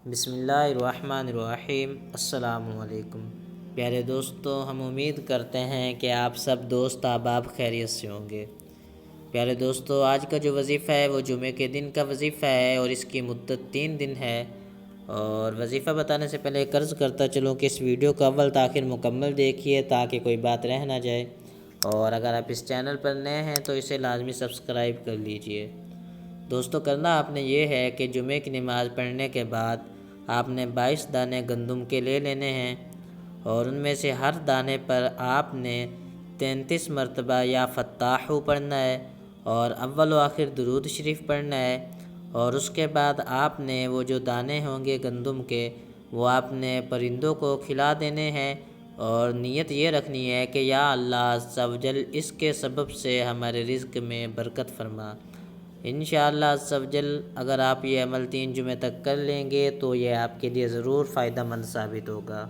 بسم اللہ الرحمن الرحیم۔ السلام علیکم پیارے دوستو، ہم امید کرتے ہیں کہ آپ سب دوست احباب خیریت سے ہوں گے۔ پیارے دوستو، آج کا جو وظیفہ ہے وہ جمعے کے دن کا وظیفہ ہے اور اس کی مدت 3 دن ہے۔ اور وظیفہ بتانے سے پہلے ایک عرض کرتا چلوں کہ اس ویڈیو کو اول تاخیر مکمل دیکھیے تاکہ کوئی بات رہ نہ جائے، اور اگر آپ اس چینل پر نئے ہیں تو اسے لازمی سبسکرائب کر لیجئے۔ دوستو، کرنا آپ نے یہ ہے کہ جمعے کی نماز پڑھنے کے بعد آپ نے 22 دانے گندم کے لے لینے ہیں، اور ان میں سے ہر دانے پر آپ نے 33 مرتبہ یا فتاحو پڑھنا ہے اور اول و آخر درود شریف پڑھنا ہے۔ اور اس کے بعد آپ نے وہ جو دانے ہوں گے گندم کے، وہ آپ نے پرندوں کو کھلا دینے ہیں، اور نیت یہ رکھنی ہے کہ یا اللہ عز و جل اس کے سبب سے ہمارے رزق میں برکت فرما۔ انشاءاللہ عز و جل اگر آپ یہ عمل 3 جمعے تک کر لیں گے تو یہ آپ کے لیے ضرور فائدہ مند ثابت ہوگا۔